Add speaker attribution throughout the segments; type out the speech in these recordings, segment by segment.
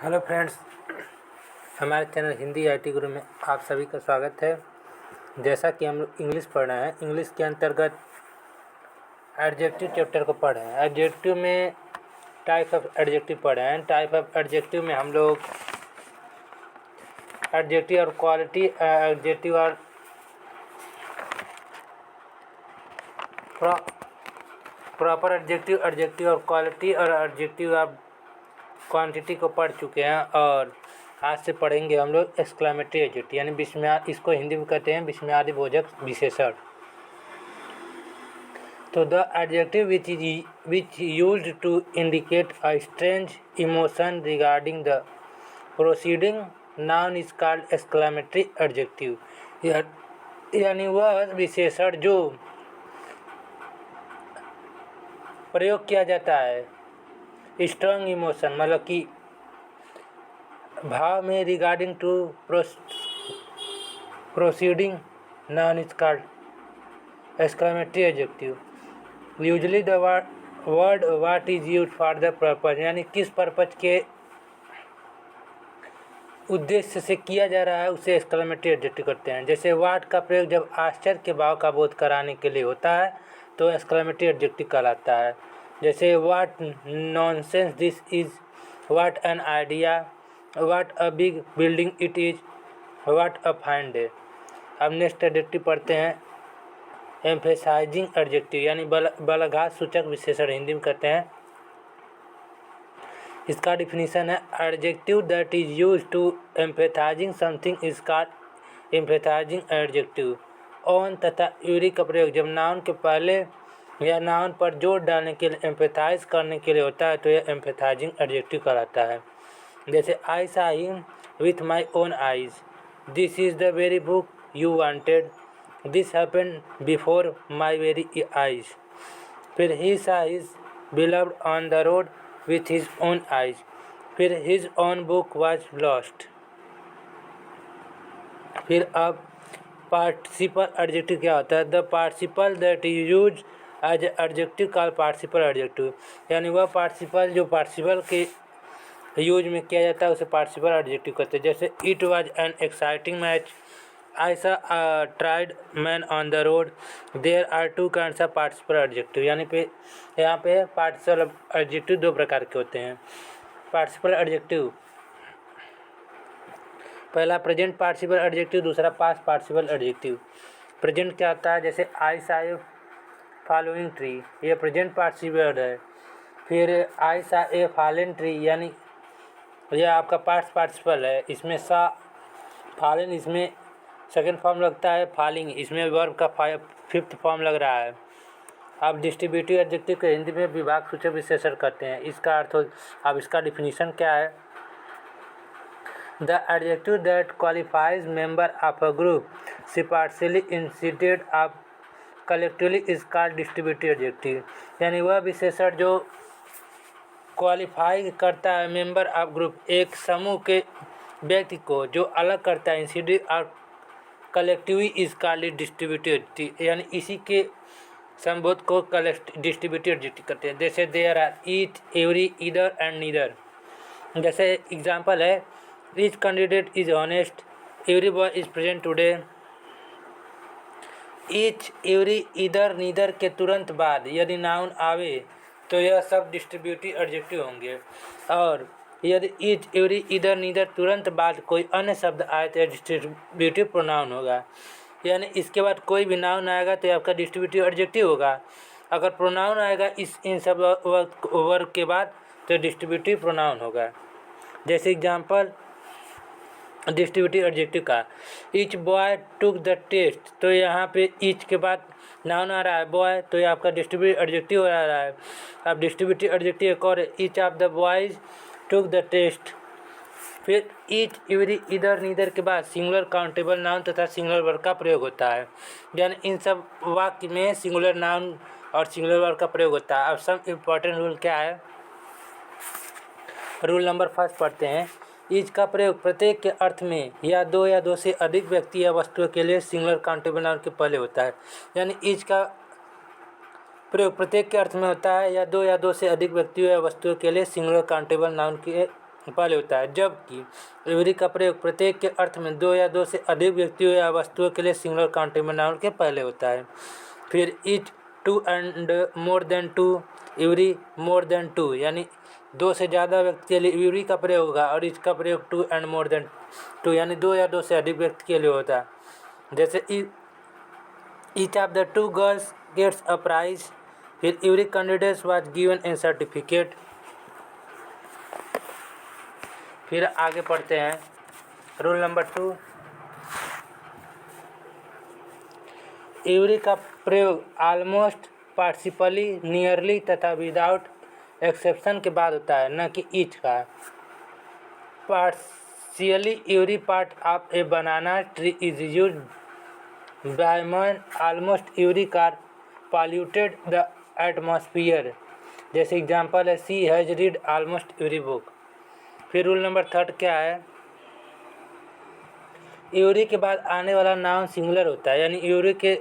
Speaker 1: Hello friends, हमारे channel Hindi IT गुरु में आप सभी का स्वागत है। जैसा कि हम लोग इंग्लिश पढ़ रहे हैं, इंग्लिश के अंतर्गत एडजेक्टिव चैप्टर को पढ़ रहे हैं। एडजेक्टिव में टाइप ऑफ एडजेक्टिव पढ़ रहे हैं। टाइप ऑफ एडजेक्टिव में हम लोग एडजेक्टिव और क्वालिटी, एडजेक्टिव और प्रॉपर एडजेक्टिव, एडजेक्टिव और क्वालिटी और एडजेक्टिव और क्वांटिटी को पढ़ चुके हैं। और आज से पढ़ेंगे हम लोग एक्सक्लेमेटरी एडजेक्टिव, यानी विस्मयादि, इसको हिंदी में कहते हैं विस्मयादि बोधक विशेषण। तो the adjective which used to indicate a strange emotion regarding the proceeding noun is called exclamatory adjective. यानी वह विशेषण जो प्रयोग किया जाता है स्ट्रॉन्ग इमोशन, मतलब कि भाव में, regarding to proceeding noun is called exclamatory adjective. Usually the word what is use for the purpose, यानी किस पर्पज के उद्देश्य से किया जा रहा है उसे एक्सक्लेमेटरी एडजेक्टिव करते हैं। जैसे व्हाट का प्रयोग जब आश्चर्य के भाव का बोध कराने के लिए होता है तो एक्सक्लेमेटरी एडजेक्टिव कहलाता है। जैसे what nonsense this is, what an idea, what a big building it is, what a fine day. अब नेक्स्ट एडजेक्टिव पढ़ते हैं एम्फेसाइजिंग एडजेक्टिव, यानी बलघात सूचक विशेषण हिंदी में कहते हैं। इसका डिफिनीशन है adjective that is use to emphasising something is called emphasising adjective. Own तथा यूरी का प्रयोग जब नाउन के पहले या नाउन पर जोर डालने के लिए एम्फेसाइज करने के लिए होता है तो यह एम्फेसाइजिंग एडजेक्टिव कहलाता है। जैसे I saw him with my own eyes, this is the very book you wanted, this happened before my very eyes. फिर he saw his beloved on the road with his own eyes, फिर his own book was lost। फिर अब participle adjective क्या होता है? The participle that is use as adjective called participle adjective, यानी वह participle जो पार्टिसिपल के यूज में किया जाता है उसे पार्टिसिपल एडजेक्टिव कहते हैं। जैसे it was an exciting match, I saw tried man on the road, there are two kinds of participle adjective. यानी पे यहाँ पे पार्टिसिपल एडजेक्टिव दो प्रकार के होते हैं। पार्टिसिपल एडजेक्टिव, पहला प्रेजेंट पार्टिसिपल एडजेक्टिव, दूसरा पास्ट पार्टिसिपल एडजेक्टिव। प्रेजेंट क्या होता है? जैसे आई सा ए फॉलोइंग ट्री, ये प्रेजेंट पार्टिसिपल है। फिर आई सा ए फॉलन ट्री, यानी यह आपका पास्ट पार्टिसिपल है। इसमें सा फॉलन, इसमें सेकेंड फॉर्म लगता है, फॉलिंग इसमें वर्ब का फिफ्थ फॉर्म लग रहा है। अब डिस्ट्रीब्यूटिव एडजेक्टिव को हिंदी में विभाग सूचक विशेषण कहते हैं। इसका अर्थ अब इसका डिफिनीशन क्या है? The adjective that qualifies member of a group separately instead of collectively is called distributive adjective. यानी वह विशेषण जो क्वालिफाई करता है मेंबर ऑफ ग्रुप, एक समूह के व्यक्ति को जो अलग करता है, instead of collectively is called distributive adjective, यानी इसी के संबोध को डिस्ट्रीब्यूटिव एडजेक्टिव कहते हैं। जैसे there are each, every, either and neither. जैसे एग्जांपल है each candidate is honest, every boy is present today. Each, every, either, neither के तुरंत बाद यदि नाउन आवे तो यह सब डिस्ट्रीब्यूटिव एडजेक्टिव होंगे। और यदि ईच, एवरी, ईदर, नीदर तुरंत बाद कोई अन्य शब्द आए तो डिस्ट्रीब्यूटिव प्रोनाउन होगा। यानी इसके बाद कोई भी नाउन आएगा तो आपका डिस्ट्रीब्यूटिव एडजेक्टिव होगा। अगर प्रोनाउन आएगा इन सब वर्ग के बाद तो डिस्ट्रीब्यूटिव प्रोनाउन होगा। जैसे एग्जांपल डिस्ट्रीब्यूटिव एडजेक्टिव का, each boy took the test, तो यहाँ पे ईच के बाद नाउन आ रहा है बॉय, तो ये आपका डिस्ट्रीब्यूटिव एडजेक्टिव आ रहा है। अब डिस्ट्रीब्यूटिव एडजेक्टिव एक और है, each of the boys took the test. फिर ईच, एवरी, ईदर, नीदर के बाद सिंगुलर काउंटेबल नाउन तथा सिंगुलर वर्ब का प्रयोग होता है। यानी इन सब वाक्य में सिंगुलर नाउन और सिंगुलर वर्ब का प्रयोग होता है। अब सब इम्पोर्टेंट रूल क्या है? रूल नंबर फर्स्ट पढ़ते हैं। ईच का प्रयोग प्रत्येक के अर्थ में या दो से अधिक व्यक्ति या वस्तुओं के लिए सिंगुलर काउंटेबल नाउन के पहले होता है। यानी ईच का प्रयोग प्रत्येक के अर्थ में होता है या दो से अधिक व्यक्तियों या वस्तुओं के लिए सिंगुलर काउंटेबल नाउन के पहले होता है, जबकि एवरी का प्रयोग प्रत्येक के अर्थ में दो या दो से अधिक व्यक्तियों या वस्तुओं के लिए सिंगुलर काउंटेबल नाउन के पहले होता है। फिर each, two and more than two, every more than two, यानी दो से ज़्यादा व्यक्ति के लिए एवरी का प्रयोग होगा और इच का प्रयोग two and more than two, यानी दो या दो से अधिक व्यक्ति के लिए होता है। जैसे each of the two girls gets a prize, फिर every candidate was given a certificate. फिर आगे पढ़ते हैं रूल नंबर 2। एवरी का प्रयोग ऑलमोस्ट, पार्टिसिपली, नियरली तथा विदाउट एक्सेप्शन के बाद होता है, न कि ईच का। Partially, every part of a banana tree is used by man, almost every car polluted the atmosphere. जैसे एग्जांपल है, she has read almost every book. फिर रूल नंबर 3 क्या है, एवरी के बाद आने वाला नाउन सिंगुलर होता है, यानी एवरी के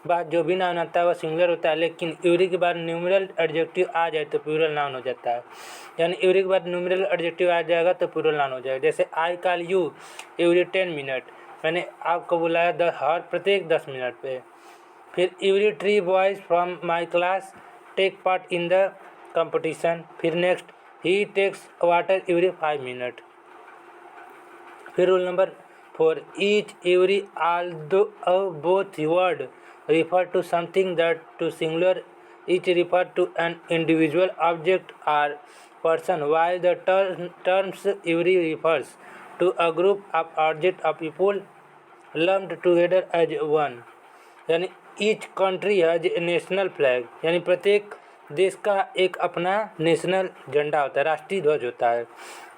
Speaker 1: बाद जो भी नाउन आता है वह सिंगुलर होता है, लेकिन एवरी के बाद न्यूमरल एडजेक्टिव आ जाए तो प्लूरल नाउन हो जाता है। यानी एवरी के बाद न्यूमरल एडजेक्टिव आ जाएगा तो प्लूरल नाउन हो जाएगा। जैसे I call you every 10 minute, मैंने आपको बुलाया हर प्रत्येक 10 मिनट पे। फिर every 3 boys from my class take part in the competition. फिर next, he takes water every 5 minute. फिर rule number 4, each, every, although both word refer to something that to singular, each refer to an individual object or person, while the terms every refers to a group of object of people lumped together as one। यानी each country has a national flag, यानी प्रत्येक देश का एक अपना national झंडा होता है, राष्ट्रीय ध्वज होता है।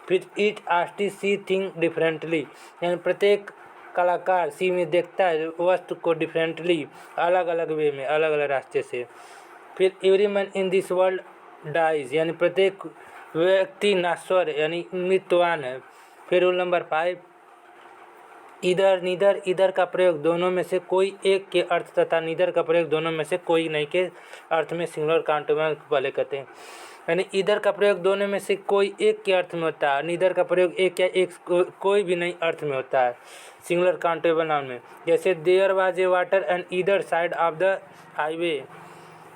Speaker 1: फिर ईच आर्टिस्ट सी थिंग डिफरेंटली, यानी प्रत्येक कलाकार सी में देखता है वस्तु को डिफरेंटली, अलग अलग वे में, अलग अलग रास्ते से। फिर every man in this world dies, यानी प्रत्येक व्यक्ति नश्वर यानी मृत्यवान है। फिर रूल नंबर 5, इधर नीदर, इधर का प्रयोग दोनों में से कोई एक के अर्थ तथा नीदर का प्रयोग दोनों में से कोई नहीं के अर्थ में सिंगुलर काउंटेबल वाले कहते हैं। यानी इधर का प्रयोग दोनों में से कोई एक के अर्थ में होता है, नीदर का प्रयोग एक या एक कोई भी नहीं अर्थ में होता है सिंगुलर काउंटेबल नाउन में। जैसे there was a water and either side of the highway.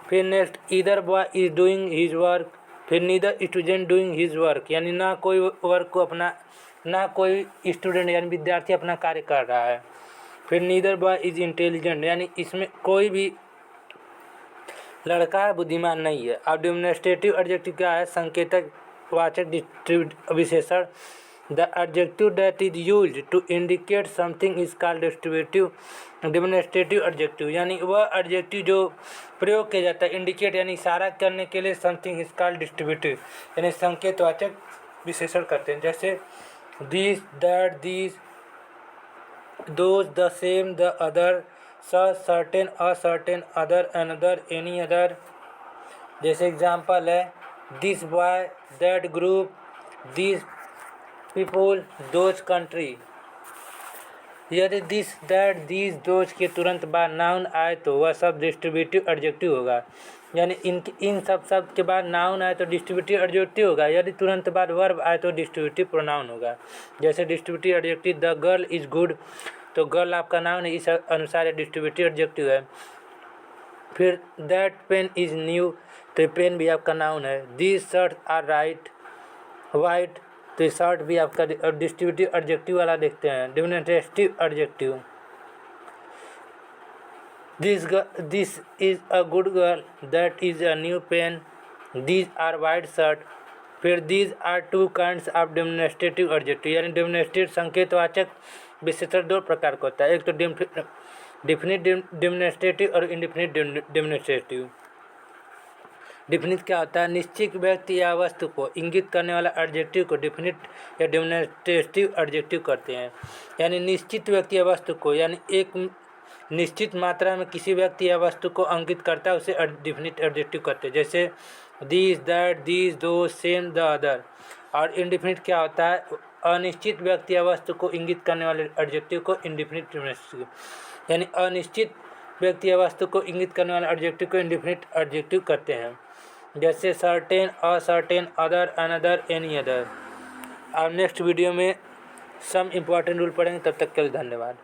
Speaker 1: फिर next, either boy is doing his work. फिर neither student doing his work, यानी ना कोई वर्क को अपना, ना कोई स्टूडेंट यानी विद्यार्थी अपना कार्य कर रहा है। फिर नीदर बॉय इज इंटेलिजेंट, यानी इसमें कोई भी लड़का बुद्धिमान नहीं है। अब डेमोन्स्ट्रेटिव एडजेक्टिव क्या है, संकेतक वाचक विशेषण। The adjective that is used to indicate something is called distributive demonstrative adjective, यानी वह एडजेक्टिव जो प्रयोग किया जाता है इंडिकेट यानी इशारा करने के लिए समथिंग इज कॉल्ड डिस्ट्रीब्यूटिव, यानी संकेतवाचक विशेषण करते हैं। जैसे this, that, this, those, the same, the other, such, certain, ascertain, other, another, any other. जैसे एग्जांपल है, this boy, that group, this people, those country. यदि दिस, दैट, दिस, दोज के तुरंत बाद नाउन आए तो वह सब डिस्ट्रीब्यूटिव एडजेक्टिव होगा, यानी इन सब शब्द के बाद नाउन आए तो डिस्ट्रीब्यूटिव एडजेक्टिव होगा। यदि तुरंत बाद वर्ब आए तो डिस्ट्रीब्यूटिव प्रोनाउन होगा। जैसे distributive adjective, the girl is good, तो गर्ल आपका नाउन है, इस अनुसार ये डिस्ट्रीब्यूटिव एडजेक्टिव है। फिर दैट पेन इज न्यू, तो पेन भी आपका नाउन है। This shirt are right white, तो शर्ट भी आपका डिस्ट्रीब्यूटिव एडजेक्टिव वाला देखते हैं, demonstrative adjective. This is a good girl, that is a new pen, these are white shirt. फिर these are two kinds of demonstrative adjective, यानी demonstrative संकेतवाचक विशेषण दो प्रकार का होता है, एक तो डिफिनिट डेमोन्स्ट्रेटिव और इंडिफिनिट डेमोन्स्ट्रेटिव। डिफिनिट क्या होता है, निश्चित व्यक्ति या वस्तु को इंगित करने वाला एडजेक्टिव को डिफिनिट या डेमोन्स्ट्रेटिव एडजेक्टिव करते हैं। यानी निश्चित व्यक्ति या वस्तु को, यानी एक निश्चित मात्रा में किसी व्यक्ति या वस्तु को अंकित करता है उसे डिफिनिट एडजेक्टिव करते हैं। जैसे दिस, दैट, दिस, दो, सेम, द अदर। और इंडिफिनिट क्या होता है, अनिश्चित व्यक्ति या वस्तु को इंगित करने वाले एडजेक्टिव को इंडिफिनिट एडजेक्टिव, यानी अनिश्चित व्यक्ति या वस्तु को इंगित करने वाले एडजेक्टिव को इंडिफिनिट एडजेक्टिव करते हैं। जैसे certain, ascertain, other, another, any other. और नेक्स्ट वीडियो में सम इम्पॉर्टेंट रूल पढ़ेंगे। तब तक के लिए धन्यवाद।